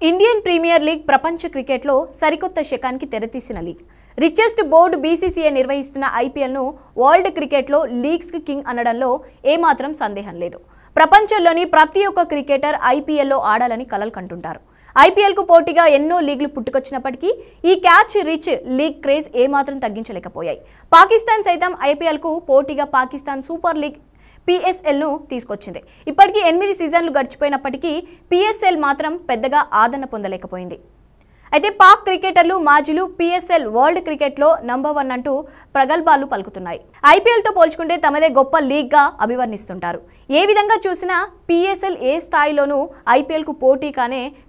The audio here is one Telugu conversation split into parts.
ఇండియన్ ప్రీమియర్ లీగ్ ప్రపంచ క్రికెట్లో సరికొత్త శకానికి తెరతీసిన లీగ్. రిచెస్ట్ బోర్డు బీసీసీఐ నిర్వహిస్తున్న ఐపీఎల్ను వరల్డ్ క్రికెట్లో లీగ్స్ కింగ్ అనడంలో ఏమాత్రం సందేహం లేదు. ప్రపంచంలోని ప్రతి ఒక్క క్రికెటర్ ఐపీఎల్లో ఆడాలని కలలు కంటుంటారు. ఐపీఎల్కు పోటీగా ఎన్నో లీగ్లు పుట్టుకొచ్చినప్పటికీ ఈ క్యాచ్ రిచ్ లీగ్ క్రేజ్ ఏమాత్రం తగ్గించలేకపోయాయి. పాకిస్తాన్ సైతం ఐపీఎల్కు పోటీగా పాకిస్తాన్ సూపర్ లీగ్ PSLను తీసుకొచ్చింది. ఇప్పటికీ 8 సీజన్లు గడిచిపోయినప్పటికీ PSL మాత్రం పెద్దగా ఆదరణ పొందలేకపోయింది. అయితే పాక్ క్రికెటర్లు మాజీలు PSL వరల్డ్ క్రికెట్లో నంబర్ 1 అంటూ ప్రగల్భాలు పలుకుతున్నాయి. ఐపీఎల్తో పోల్చుకుంటే తమదే గొప్ప లీగ్గా అభివర్ణిస్తుంటారు. ఏ విధంగా చూసినా PSL ఏ స్థాయిలోనూ ఐపీఎల్కు పోటీ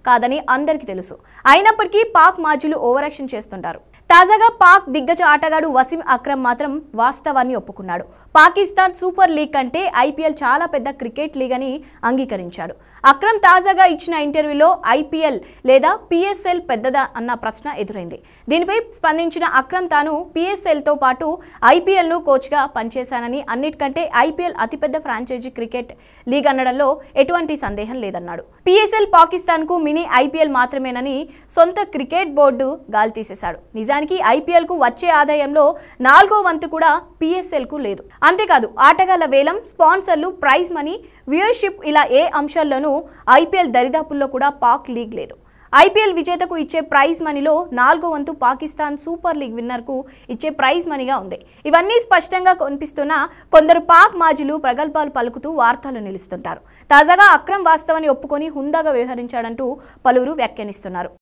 కాదని అందరికీ తెలుసు. అయినప్పటికీ పాక్ మాజీలు ఓవర్ యాక్షన్ చేస్తుంటారు. తాజాగా పాక్ దిగ్గజ ఆటగాడు వసీం అక్రమ్ మాత్రం వాస్తవాన్ని ఒప్పుకున్నాడు. పాకిస్తాన్ సూపర్ లీగ్ కంటే ఐపీఎల్ చాలా పెద్ద క్రికెట్ లీగ్ అని అంగీకరించాడు. అక్రమ్ తాజాగా ఇచ్చిన ఇంటర్వ్యూలో ఐపీఎల్ లేదా PSL పెద్దదా అన్న ప్రశ్న ఎదురైంది. దీనిపై స్పందించిన అక్రమ్ తాను PSLతో పాటు ఐపీఎల్ను కోచ్గా పనిచేశానని, అన్నిటికంటే ఐపీఎల్ అతిపెద్ద ఫ్రాంచైజీ క్రికెట్ లీగ్ అనడంలో ఎటువంటి సందేహం లేదన్నాడు. PSL పాకిస్తాన్కు మినీ ఐపీఎల్ మాత్రమేనని సొంత క్రికెట్ బోర్డు గాలి తీసేశాడు. నిజానికి ఐపీఎల్కు వచ్చే ఆదాయంలో 4వ వంతు కూడా PSLకు లేదు. అంతేకాదు ఆటగాళ్ల వేలం, స్పాన్సర్లు, ప్రైజ్ మనీ, వ్యూయర్షిప్ ఇలా ఏ అంశాల్లోనూ ఐపీఎల్ దరిదాపుల్లో కూడా పాక్ లీగ్ లేదు. ఐపీఎల్ విజేతకు ఇచ్చే ప్రైజ్ మనీలో 4వ వంతు పాకిస్తాన్ సూపర్ లీగ్ విన్నర్కు ఇచ్చే ప్రైజ్ మనీగా ఉంది. ఇవన్నీ స్పష్టంగా కనిపిస్తున్నా కొందరు పాక్ మాజీలు ప్రగల్భాలు పలుకుతూ వార్తలు నిలుస్తుంటారు. తాజాగా అక్రమ్ వాస్తవాన్ని ఒప్పుకొని హుందాగా వ్యవహరించాడంటూ పలువురు వ్యాఖ్యానిస్తున్నారు.